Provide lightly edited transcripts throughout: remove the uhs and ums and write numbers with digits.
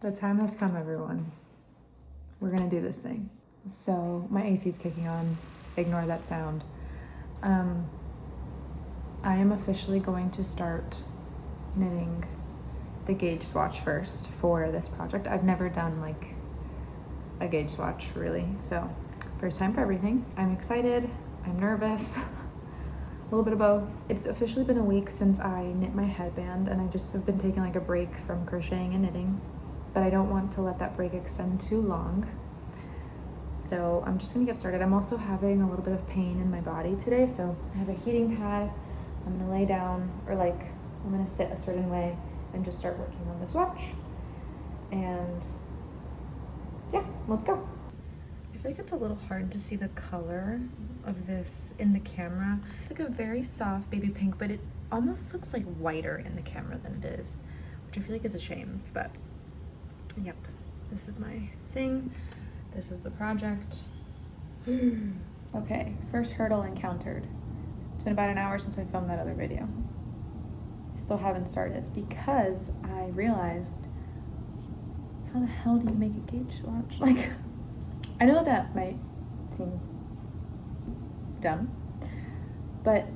The time has come, everyone. We're gonna do this thing. So my AC's kicking on. Ignore that sound. I am officially going to start knitting the gauge swatch first for this project. I've never done like a gauge swatch really, so first time for everything. I'm excited, I'm nervous, a little bit of both. It's officially been a week since I knit my headband, and I just have been taking like a break from crocheting and knitting, but I don't want to let that break extend too long. So I'm just gonna get started. I'm also having a little bit of pain in my body today, so I have a heating pad. I'm gonna lay down, or like I'm gonna sit a certain way and just start working on the swatch. And yeah, let's go. I feel like it's a little hard to see the color of this in the camera. It's like a very soft baby pink, but it almost looks like whiter in the camera than it is, which I feel like is a shame, but yep, this is my thing. This is the project. Okay, first hurdle encountered. It's been about an hour since I filmed that other video. I still haven't started because I realized, how the hell do you make a gauge swatch? Like, I know that might seem dumb, but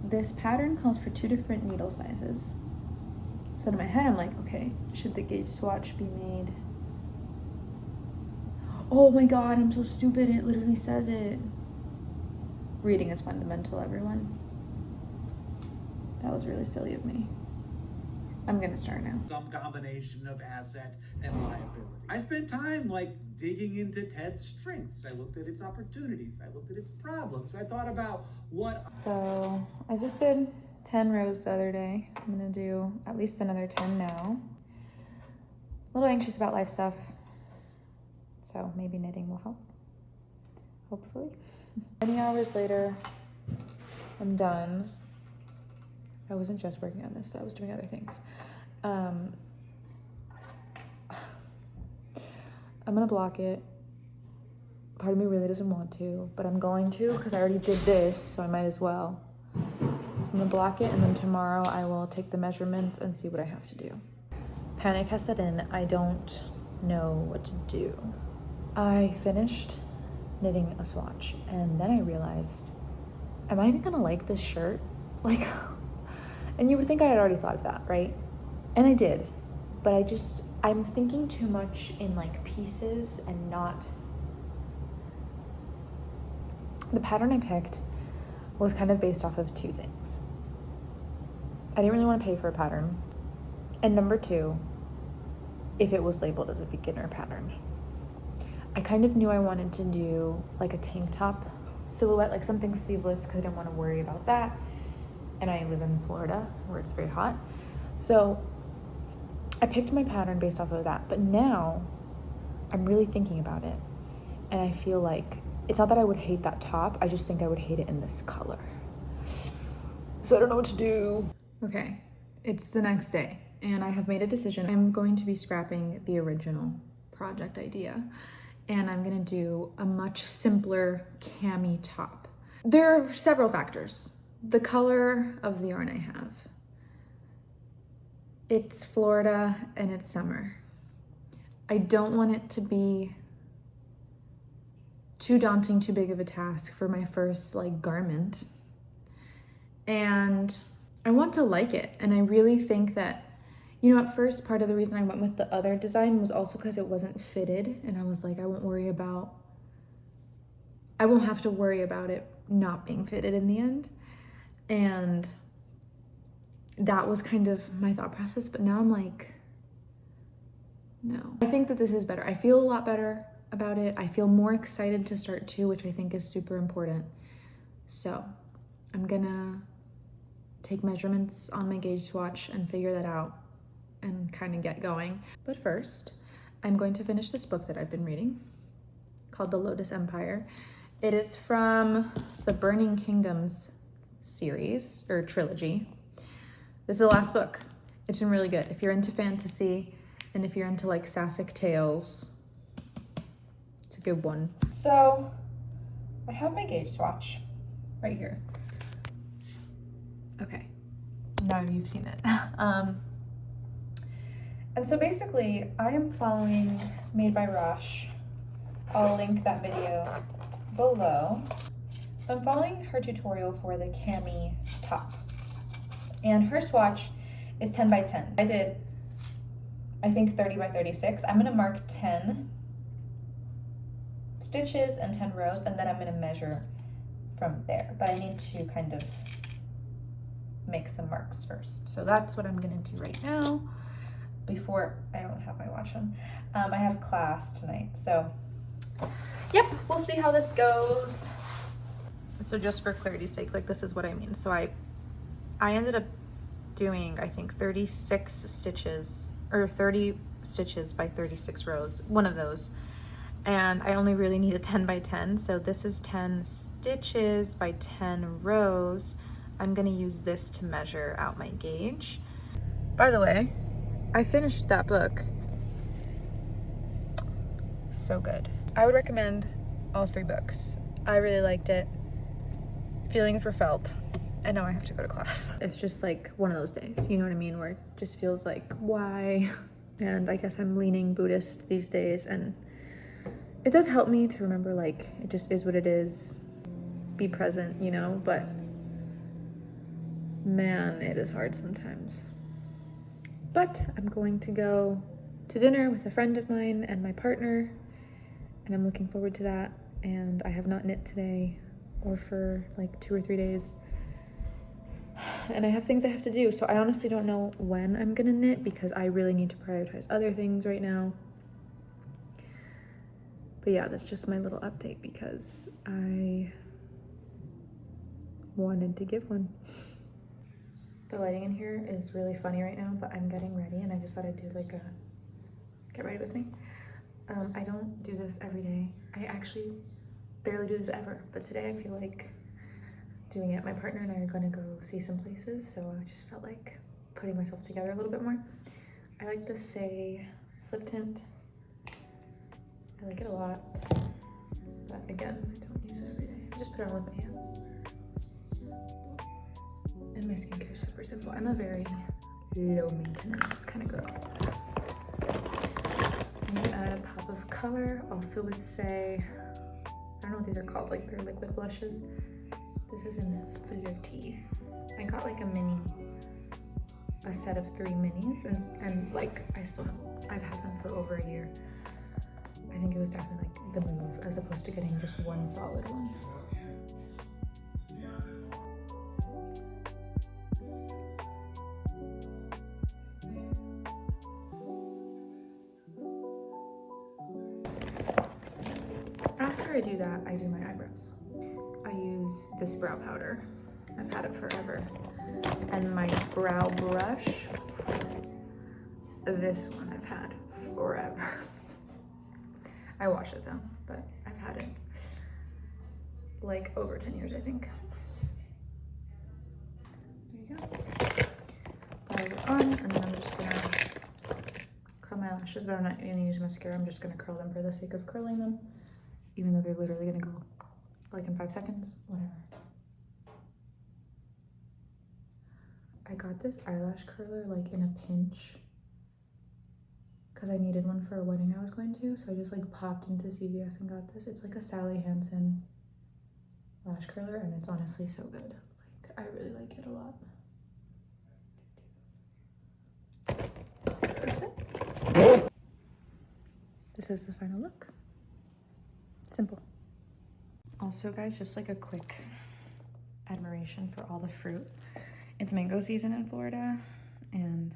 this pattern calls for 2 different needle sizes. So in my head, I'm like, okay, should the gauge swatch be made? Oh my God, I'm so stupid. It literally says it. Reading is fundamental, everyone. That was really silly of me. I'm gonna start now. Some combination of asset and liability. I spent time like digging into Ted's strengths. I looked at its opportunities. I looked at its problems. I thought about what. So I just did 10 rows the other day. I'm gonna do at least another 10 now. A little anxious about life stuff, so maybe knitting will help, hopefully. Many hours later, I'm done. I wasn't just working on this, I was doing other things. I'm gonna block it. Part of me really doesn't want to, but I'm going to because I already did this, so I might as well. So I'm gonna block it, and then tomorrow I will take the measurements and see what I have to do. Panic has set in. I don't know what to do. I finished knitting a swatch, and then I realized, am I even gonna like this shirt? Like, and you would think I had already thought of that, right? And I did, but I'm thinking too much in like pieces and not. The pattern I picked was kind of based off of 2 things. I didn't really want to pay for a pattern, and number 2, if it was labeled as a beginner pattern. I kind of knew I wanted to do like a tank top silhouette, like something sleeveless, because I didn't want to worry about that. And I live in Florida where it's very hot. So I picked my pattern based off of that. But now I'm really thinking about it. And I feel like it's not that I would hate that top. I just think I would hate it in this color. So I don't know what to do. Okay, it's the next day and I have made a decision. I'm going to be scrapping the original project idea, and I'm gonna do a much simpler cami top. There are several factors. The color of the yarn I have. It's Florida and it's summer. I don't want it to be too daunting, too big of a task for my first like garment. And I want to like it. And I really think that, you know, at first part of the reason I went with the other design was also because it wasn't fitted. And I was like, I won't have to worry about it not being fitted in the end. And that was kind of my thought process. But now I'm like, no. I think that this is better. I feel a lot better about it. I feel more excited to start too, which I think is super important. So I'm gonna take measurements on my gauge swatch and figure that out and kind of get going. But first, I'm going to finish this book that I've been reading called The Lotus Empire. It is from the Burning Kingdoms series or trilogy. This is the last book. It's been really good. If you're into fantasy and if you're into like sapphic tales, it's a good one. So I have my gauge swatch right here. Okay, now you've seen it. And so basically, I am following Made by Rosh. I'll link that video below. So I'm following her tutorial for the cami top. And her swatch is 10 by 10. I did, I think 30 by 36. I'm gonna mark 10 stitches and 10 rows, and then I'm gonna measure from there. But I need to kind of make some marks first. So that's what I'm gonna do right now before, I don't have my watch on. I have class tonight, so yep, we'll see how this goes. So just for clarity's sake, like this is what I mean. So I ended up doing, I think 36 stitches or 30 stitches by 36 rows, one of those. And I only really need a 10 by 10. So this is 10 stitches by 10 rows. I'm gonna use this to measure out my gauge. By the way, I finished that book. So good. I would recommend all 3 books. I really liked it. Feelings were felt. And now I have to go to class. It's just like one of those days, you know what I mean? Where it just feels like, why? And I guess I'm leaning Buddhist these days, and it does help me to remember, like, it just is what it is. Be present, you know? But man, it is hard sometimes. But I'm going to go to dinner with a friend of mine and my partner, and I'm looking forward to that. And I have not knit today or for like 2 or 3 days. And I have things I have to do, so I honestly don't know when I'm gonna knit because I really need to prioritize other things right now. But yeah, that's just my little update because I wanted to give one. The lighting in here is really funny right now, but I'm getting ready and I just thought I'd do like a get ready with me. I don't do this every day. I actually barely do this ever, but today I feel like doing it. My partner and I are gonna go see some places, so I just felt like putting myself together a little bit more. I like the Say slip tint. I like it a lot, but again, I don't use it every day. I just put it on with my hands. And my skincare is super simple. I'm a very low maintenance kind of girl. I'm gonna add a pop of color, also with Say, I don't know what these are called, like they're liquid blushes. This is in Flirty. I got like a set of 3 minis, and like I've had them for over a year. I think it was definitely like the move as opposed to getting just one solid one. After I do that, I do my eyebrows. I use this brow powder. I've had it forever. And my brow brush, this one I've had forever. I wash it though, but I've had it like over 10 years, I think. There you go. Powder on, and then I'm just gonna curl my lashes, but I'm not gonna use mascara. I'm just gonna curl them for the sake of curling them, even though they're literally gonna go like in 5 seconds, whatever. I got this eyelash curler like in a pinch because I needed one for a wedding I was going to, so I just like popped into CVS and got this. It's like a Sally Hansen lash curler, and it's honestly so good. Like, I really like it a lot. That's it. This is the final look. Simple. Also, guys, just like a quick admiration for all the fruit. It's mango season in Florida, and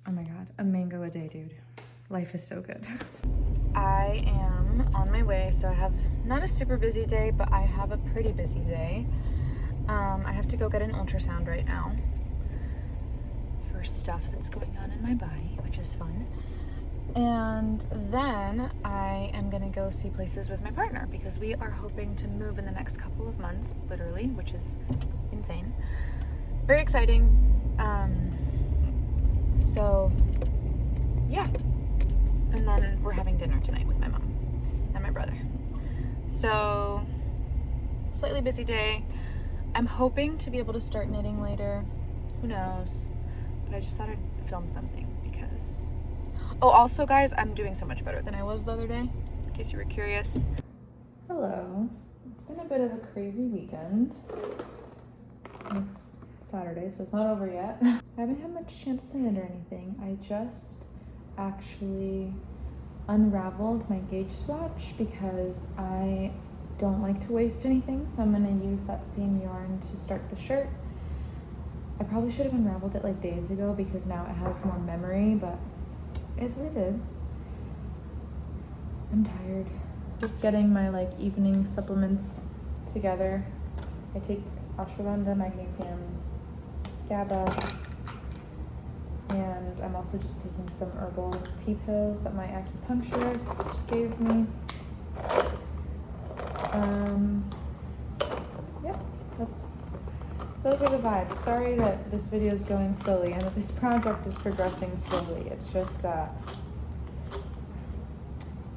oh my god, a mango a day, dude. Life is so good. I am on my way, so I have not a super busy day, but I have a pretty busy day. I have to go get an ultrasound right now for stuff that's going on in my body, which is fun. And then I am gonna go see places with my partner because we are hoping to move in the next couple of months, literally, which is insane. Very exciting. So yeah. And then we're having dinner tonight with my mom and my brother. So slightly busy day. I'm hoping to be able to start knitting later. Who knows? But I just thought I'd film something because this. Oh, also guys, I'm doing so much better than I was the other day, in case you were curious. Hello. It's been a bit of a crazy weekend. It's Saturday, so it's not over yet. I haven't had much chance to knit or anything. I just actually unraveled my gauge swatch because I don't like to waste anything, so I'm gonna use that same yarn to start the shirt. I probably should have unraveled it like days ago because now it has more memory, but it is what it is. I'm tired. Just getting my like evening supplements together. I take ashwagandha, magnesium, GABA, and I'm also just taking some herbal tea pills that my acupuncturist gave me. Yeah, those are the vibes. Sorry that this video is going slowly and that this project is progressing slowly. It's just that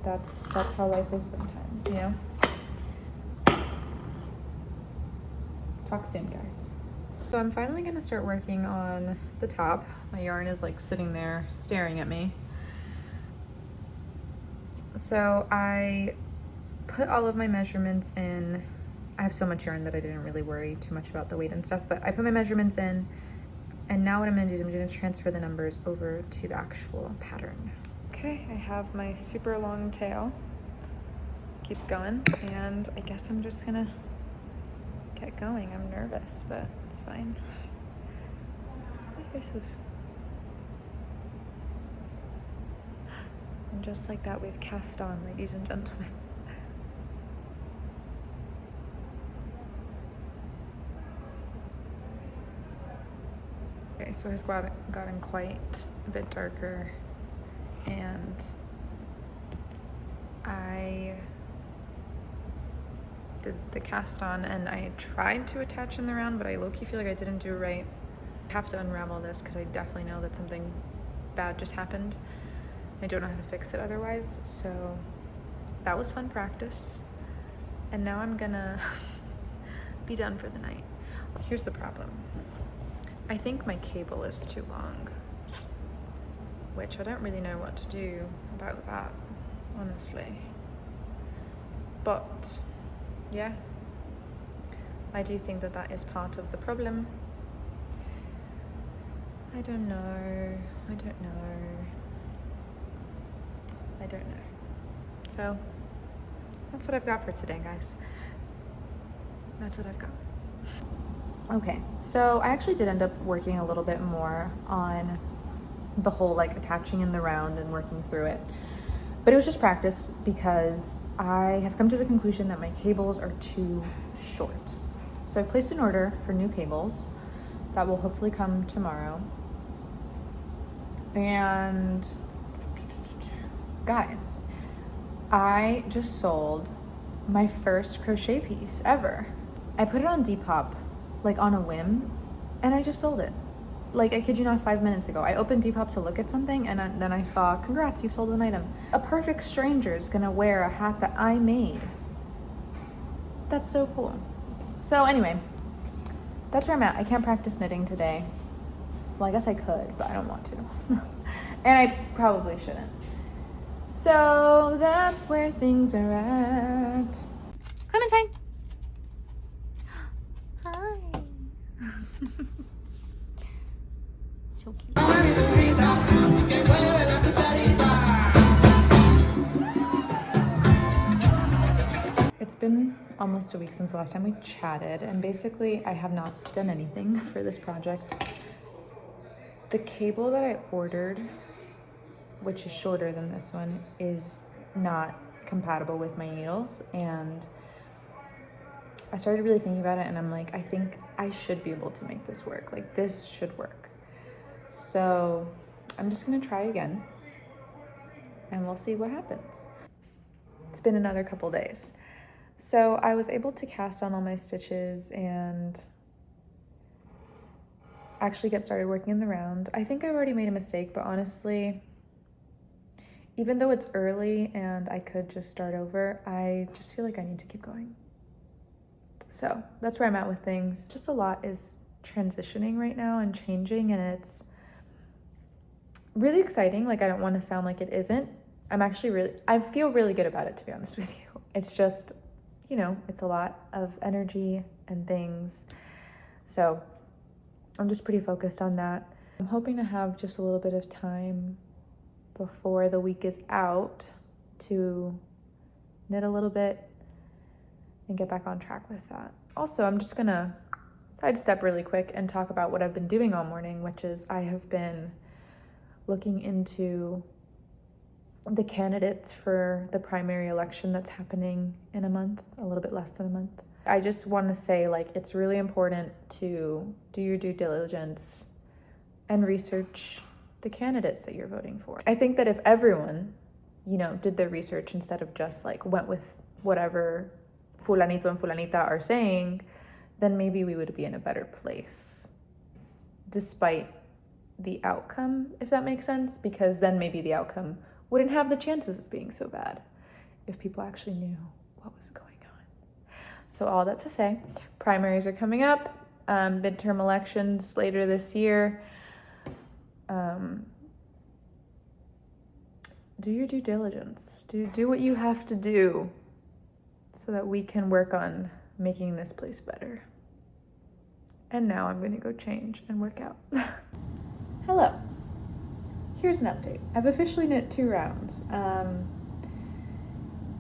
that's how life is sometimes, you know? Talk soon, guys. So I'm finally gonna start working on the top. My yarn is like sitting there staring at me. So I put all of my measurements in. I have so much yarn that I didn't really worry too much about the weight and stuff, but I put my measurements in, and now what I'm gonna do is I'm gonna transfer the numbers over to the actual pattern. Okay, I have my super long tail. Keeps going, and I guess I'm just gonna get going. I'm nervous, but it's fine. And just like that, we've cast on, ladies and gentlemen. Okay, so it's gotten quite a bit darker, and I did the cast on and I tried to attach in the round, but I low-key feel like I didn't do it right. I have to unravel this because I definitely know that something bad just happened. I don't know how to fix it otherwise, so that was fun practice. And now I'm gonna be done for the night. Here's the problem. I think my cable is too long, which I don't really know what to do about that, honestly. But yeah, I do think that that is part of the problem. I don't know. So that's what I've got for today, guys. That's what I've got. Okay, so I actually did end up working a little bit more on the whole like attaching in the round and working through it. But it was just practice because I have come to the conclusion that my cables are too short. So I've placed an order for new cables that will hopefully come tomorrow. And guys, I just sold my first crochet piece ever. I put it on Depop like on a whim, and I just sold it. Like, I kid you not, 5 minutes ago. I opened Depop to look at something, and then I saw, congrats, you've sold an item. A perfect stranger is gonna wear a hat that I made. That's so cool. So anyway, that's where I'm at. I can't practice knitting today. Well, I guess I could, but I don't want to. And I probably shouldn't. So that's where things are at. Clementine. Hi. So cute. It's been almost a week since the last time we chatted, and basically I have not done anything for this project. The cable that I ordered, which is shorter than this one, is not compatible with my needles, and I started really thinking about it, and I'm like, I think I should be able to make this work. Like, this should work. So I'm just gonna try again, and we'll see what happens. It's been another couple days. So I was able to cast on all my stitches and actually get started working in the round. I think I've already made a mistake, but honestly, even though it's early and I could just start over, I just feel like I need to keep going. So that's where I'm at with things. Just a lot is transitioning right now and changing, and really exciting. Like, I don't want to sound like it isn't. I feel really good about it, to be honest with you. It's just, it's a lot of energy and things. So I'm just pretty focused on that. I'm hoping to have just a little bit of time before the week is out to knit a little bit and get back on track with that. Also, I'm just gonna sidestep really quick and talk about what I've been doing all morning, which is I have been looking into the candidates for the primary election that's happening in a month, a little bit less than a month. I just want to say, like, it's really important to do your due diligence and research the candidates that you're voting for. I think that if everyone, did their research instead of just like went with whatever fulanito and fulanita are saying, then maybe we would be in a better place despite the outcome, if that makes sense, because then maybe the outcome wouldn't have the chances of being so bad if people actually knew what was going on. So all that to say, primaries are coming up, midterm elections later this year. Do your due diligence. Do what you have to do so that we can work on making this place better. And now I'm going to go change and work out. Hello. Here's an update. I've officially knit 2 rounds.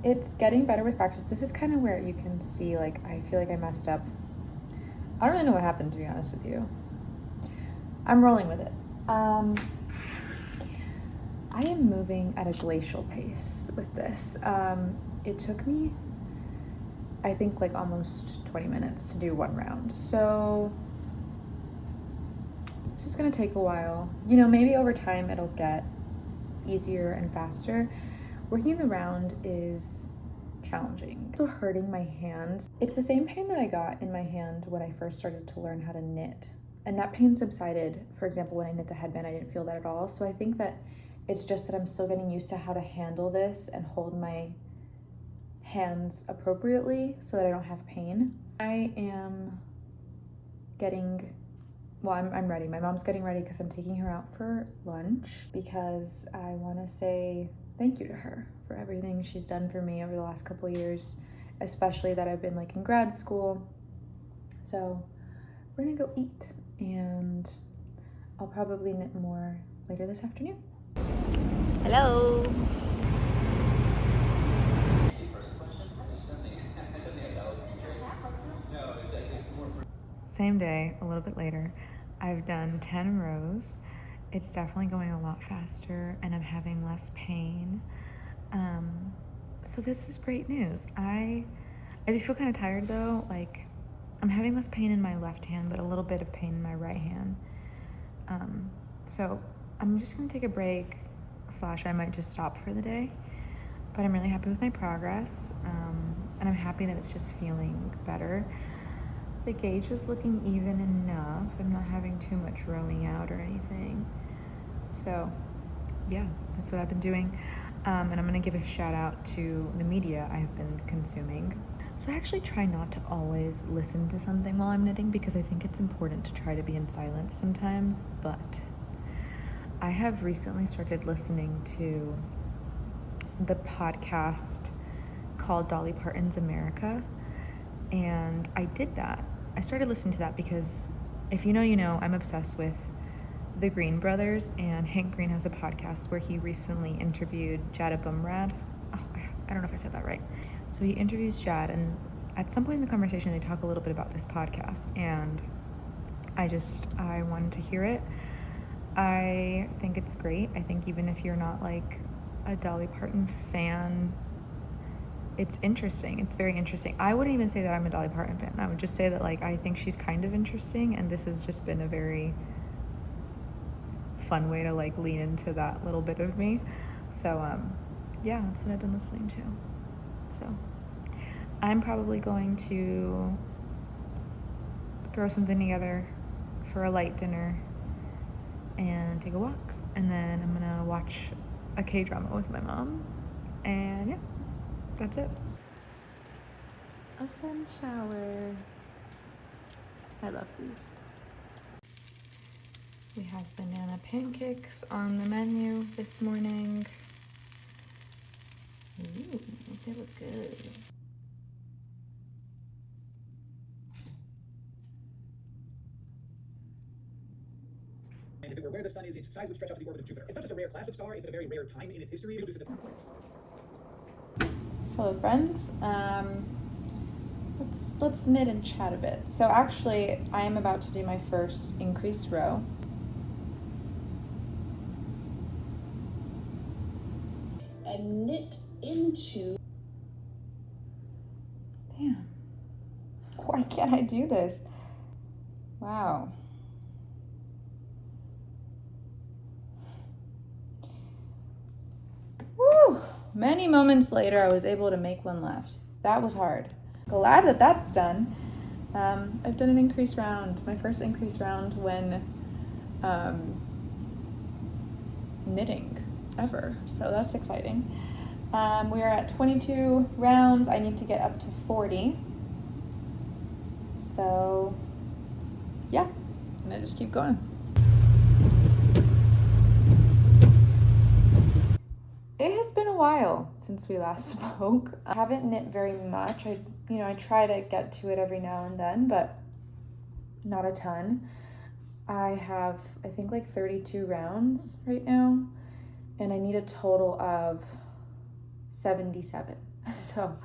It's getting better with practice. This is kind of where you can see, like, I feel like I messed up. I don't really know what happened, to be honest with you. I'm rolling with it. I am moving at a glacial pace with this. It took me, I think, like almost 20 minutes to do 1 round. So this is gonna take a while. Maybe over time it'll get easier and faster. Working the round is challenging. It's also hurting my hand. It's the same pain that I got in my hand when I first started to learn how to knit. And that pain subsided. For example, when I knit the headband, I didn't feel that at all. So I think that it's just that I'm still getting used to how to handle this and hold my hands appropriately so that I don't have pain. I am I'm ready. My mom's getting ready because I'm taking her out for lunch because I want to say thank you to her for everything she's done for me over the last couple years, especially that I've been like in grad school. So we're gonna go eat and I'll probably knit more later this afternoon. Hello. Same day, a little bit later, I've done 10 rows. It's definitely going a lot faster and I'm having less pain. So this is great news. I do feel kind of tired though. Like, I'm having less pain in my left hand, but a little bit of pain in my right hand. So I'm just gonna take a break, / I might just stop for the day. But I'm really happy with my progress. And I'm happy that it's just feeling better. The gauge is looking even enough. I'm not having too much rowing out or anything. So yeah, that's what I've been doing. And I'm gonna give a shout out to the media I've been consuming. So I actually try not to always listen to something while I'm knitting because I think it's important to try to be in silence sometimes, but I have recently started listening to the podcast called Dolly Parton's America, and I did that. I started listening to that because if you know, I'm obsessed with the Green brothers, and Hank Green has a podcast where he recently interviewed Jada Bumrad. Oh, I don't know if I said that right. So he interviews Jad, and at some point in the conversation, they talk a little bit about this podcast, and I wanted to hear it. I think it's great. I think even if you're not like a Dolly Parton fan, it's interesting. It's very interesting. I wouldn't even say that I'm a Dolly Parton fan. I would just say that like I think she's kind of interesting, and this has just been a very fun way to like lean into that little bit of me. So yeah, that's what I've been listening to. So I'm probably going to throw something together for a light dinner and take a walk, and then I'm gonna watch a K-drama with my mom, and yeah, that's it. A sun shower. I love these. We have banana pancakes on the menu this morning. Ooh, they look good. And if it were where the sun is, its size would stretch out to the orbit of Jupiter. It's not just a rare class of star, it's a very rare time in its history. Hello friends. Let's knit and chat a bit. So actually I am about to do my first increased row. And knit into. Damn. Why can't I do this? Wow. Woo! Many moments later, I was able to make one left. That was hard. Glad that that's done. I've done an increase round, my first increase round when knitting ever. So that's exciting. We are at 22 rounds. I need to get up to 40. So yeah, I'm gonna just keep going. It has been a while since we last spoke. I haven't knit very much. I try to get to it every now and then, but not a ton. I have, I think, like 32 rounds right now, and I need a total of 77. So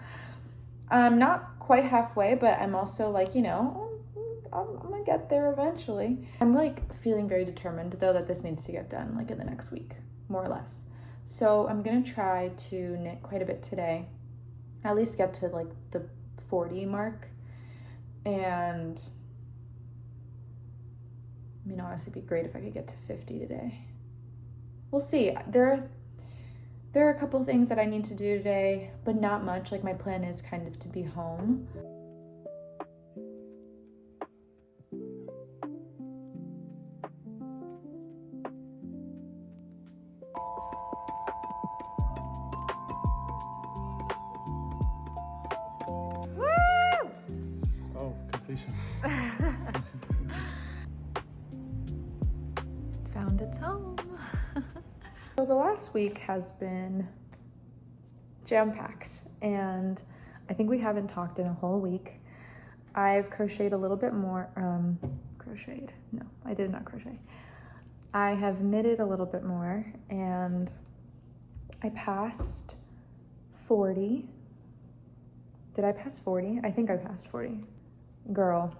I'm not quite halfway, but I'm also like, I'm gonna get there eventually. I'm like feeling very determined though that this needs to get done like in the next week, more or less. So I'm gonna try to knit quite a bit today, at least get to like the 40 mark. And I mean, honestly, it'd be great if I could get to 50 today. We'll see. There are a couple things that I need to do today, but not much. Like my plan is kind of to be home. Found its home. So the last week has been jam-packed, and I think we haven't talked in a whole week. I've crocheted a little bit more. Crocheted? No, I did not crochet. I have knitted a little bit more, and I passed 40. Did I pass 40? I think I passed 40. Girl.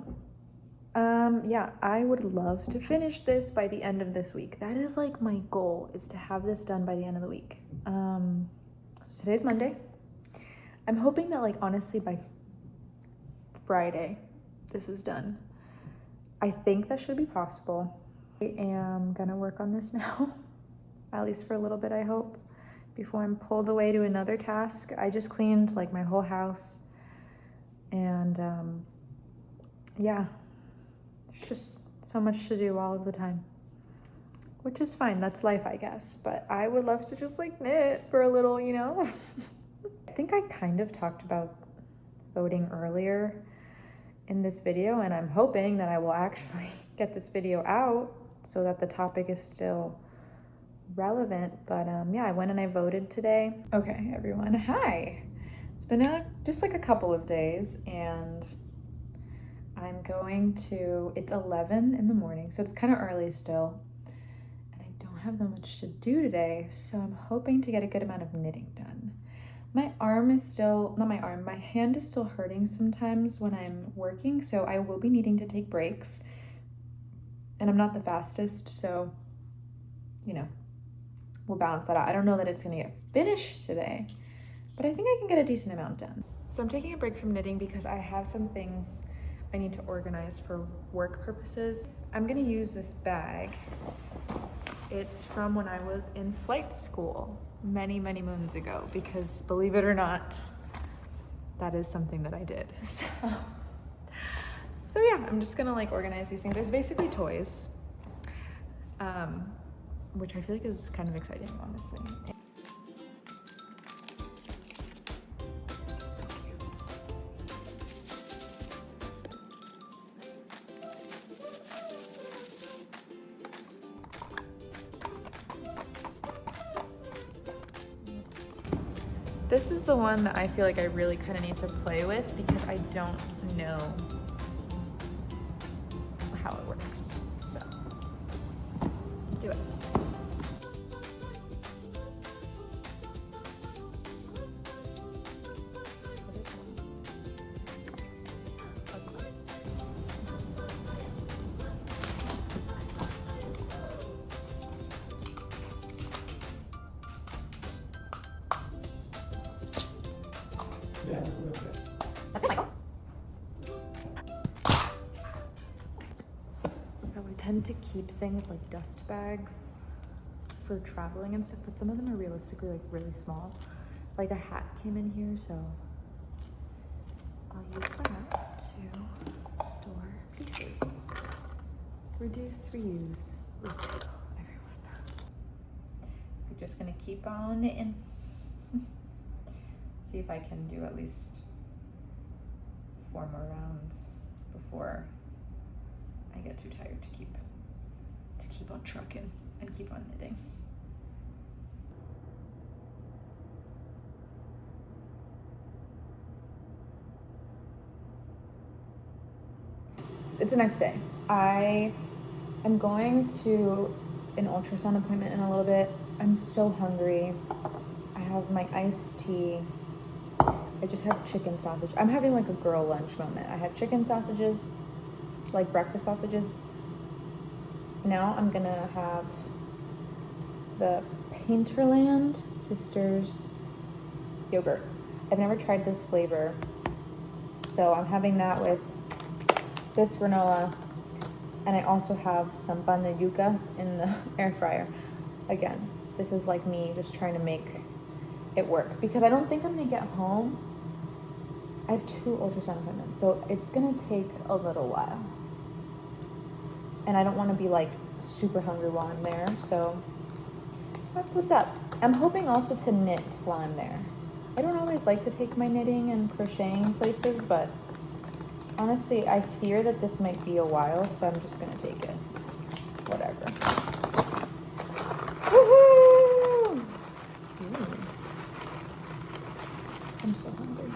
Yeah, I would love to finish this by the end of this week. That is like my goal, is to have this done by the end of the week. So today's Monday. I'm hoping that, like, honestly by Friday, this is done. I think that should be possible. I am gonna work on this now, at least for a little bit, I hope, before I'm pulled away to another task. I just cleaned like my whole house, and yeah, there's just so much to do all of the time, which is fine. That's life, I guess. But I would love to just like knit for a little, I think I kind of talked about voting earlier in this video, and I'm hoping that I will actually get this video out so that the topic is still relevant. But yeah, I went and I voted today. Okay, everyone, hi. It's been just like a couple of days, and I'm going to, it's 11 in the morning, so it's kind of early still, and I don't have that much to do today, so I'm hoping to get a good amount of knitting done. My arm is still, not my arm, my hand is still hurting sometimes when I'm working, so I will be needing to take breaks, and I'm not the fastest, so, we'll balance that out. I don't know that it's gonna get finished today, but I think I can get a decent amount done. So I'm taking a break from knitting because I have some things I need to organize for work purposes. I'm gonna use this bag. It's from when I was in flight school many, many moons ago, because believe it or not, that is something that I did. So yeah, I'm just gonna like organize these things. There's basically toys, which I feel like is kind of exciting, honestly. This is the one that I feel like I really kind of need to play with because I don't know how it works. So let's do it. That's it, Michael. So I tend to keep things like dust bags for traveling and stuff, but some of them are realistically like really small. Like a hat came in here, so I'll use that to store pieces. Reduce, reuse, recycle, everyone. We're just gonna keep on knitting. See if I can do at least 4 more rounds before I get too tired to keep on trucking and keep on knitting. It's the next day. I am going to an ultrasound appointment in a little bit. I'm so hungry. I have my iced tea. I just had chicken sausage. I'm having like a girl lunch moment. I had chicken sausages, like breakfast sausages. Now I'm gonna have the Painterland Sisters yogurt. I've never tried this flavor, so I'm having that with this granola, and I also have some banayucas in the air fryer. Again, this is like me just trying to make it work because I don't think I'm gonna get home. I have 2 ultrasound appointments, so it's gonna take a little while. And I don't wanna be like super hungry while I'm there, so that's what's up. I'm hoping also to knit while I'm there. I don't always like to take my knitting and crocheting places, but honestly, I fear that this might be a while, so I'm just gonna take it. Whatever. Woohoo! Ooh. I'm so hungry.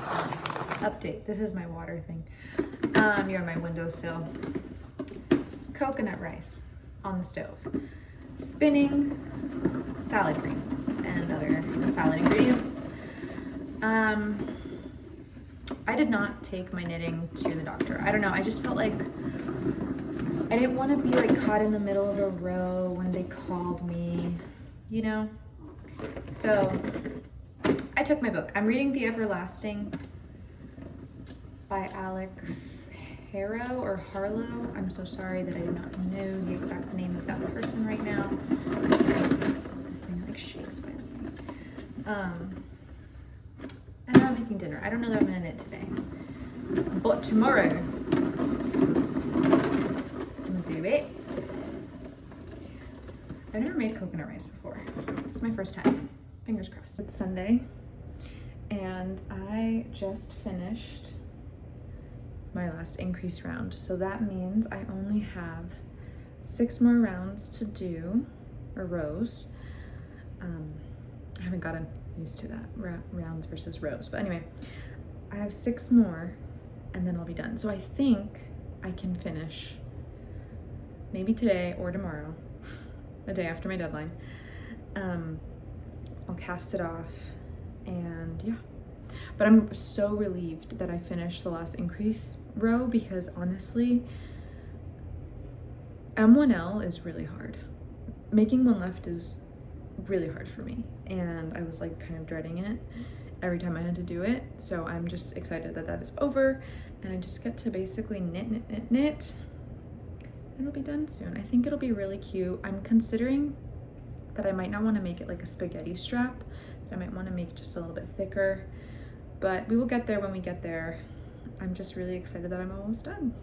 Update, this is my water thing. You're on my windowsill. Coconut rice on the stove. Spinning salad greens and other salad ingredients. I did not take my knitting to the doctor. I don't know, I just felt like I didn't want to be like caught in the middle of a row when they called me, you know? So I took my book. I'm reading The Everlasting by Alix Harrow or Harrow. I'm so sorry that I do not know the exact name of that person right now. This thing like shakes by the way. And I'm making dinner. I don't know that I'm gonna knit today, but tomorrow I'm gonna do it. I've never made coconut rice before. This is my first time. Fingers crossed. It's Sunday, and I just finished my last increase round. So that means I only have 6 more rounds to do, or rows. I haven't gotten used to that, rounds versus rows. But anyway, I have 6 more and then I'll be done. So I think I can finish maybe today or tomorrow, a day after my deadline. I'll cast it off and yeah. But I'm so relieved that I finished the last increase row because honestly, M1L is really hard. Making one left is really hard for me. And I was like kind of dreading it every time I had to do it. So I'm just excited that that is over and I just get to basically knit. And it'll be done soon. I think it'll be really cute. I'm considering that I might not want to make it like a spaghetti strap. That I might want to make just a little bit thicker. But we will get there when we get there. I'm just really excited that I'm almost done.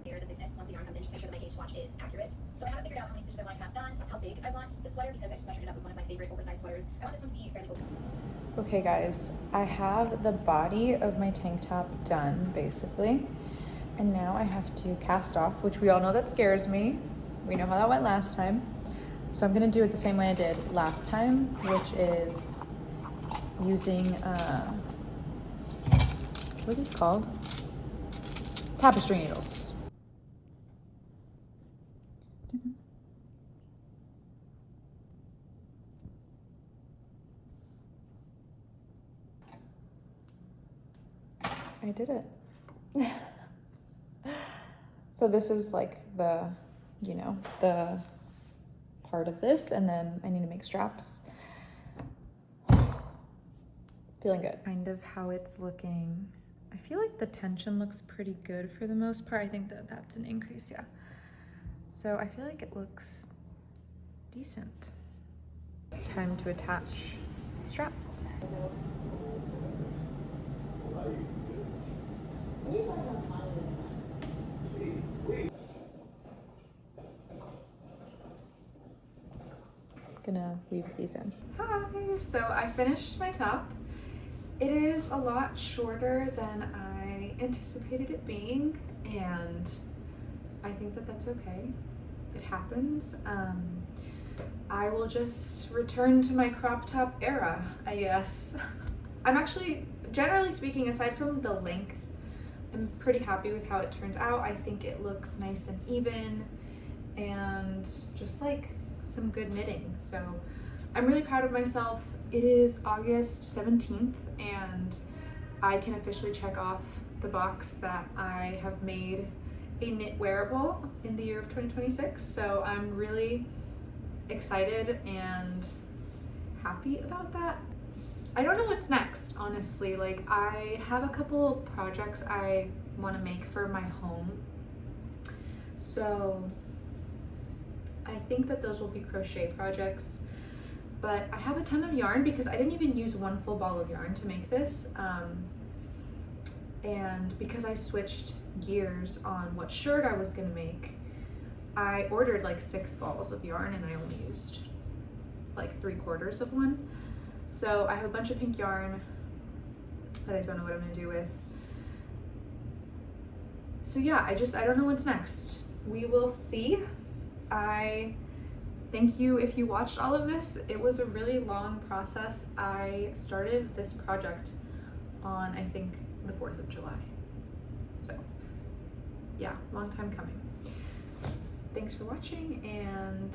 Here, the thickness, once the yarn comes in, just make sure that my gauge swatch is accurate. So I haven't figured out how many stitches I want to cast on, how big I want the sweater, because I just measured it up with one of my favorite oversized sweaters. I want this one to be fairly open. Okay guys, I have the body of my tank top done basically. And now I have to cast off, which we all know that scares me. We know how that went last time. So I'm gonna do it the same way I did last time, which is using, what are these called? Tapestry needles. I did it. So this is like the, you know, the part of this, and then I need to make straps. Feeling good. Kind of how it's looking. I feel like the tension looks pretty good for the most part. I think that that's an increase, yeah. So I feel like it looks decent. It's time to attach straps. Gonna weave these in. Hi, so I finished my top. It is a lot shorter than I anticipated it being, and I think that that's okay. It happens. I will just return to my crop top era, I guess. I'm actually, generally speaking, aside from the length, I'm pretty happy with how it turned out. I think it looks nice and even and just like some good knitting. So I'm really proud of myself. It is August 17th and I can officially check off the box that I have made a knit wearable in the year of 2026. So I'm really excited and happy about that. I don't know what's next, honestly. Like, I have a couple projects I want to make for my home. So I think that those will be crochet projects. But I have a ton of yarn because I didn't even use one full ball of yarn to make this. And because I switched gears on what shirt I was gonna make, I ordered like 6 balls of yarn and I only used like 3/4 of one. So I have a bunch of pink yarn that I don't know what I'm gonna do with. So yeah, I don't know what's next. We will see. I thank you if you watched all of this. It was a really long process. I started this project on, I think, the 4th of July. So yeah, long time coming. Thanks for watching and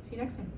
see you next time.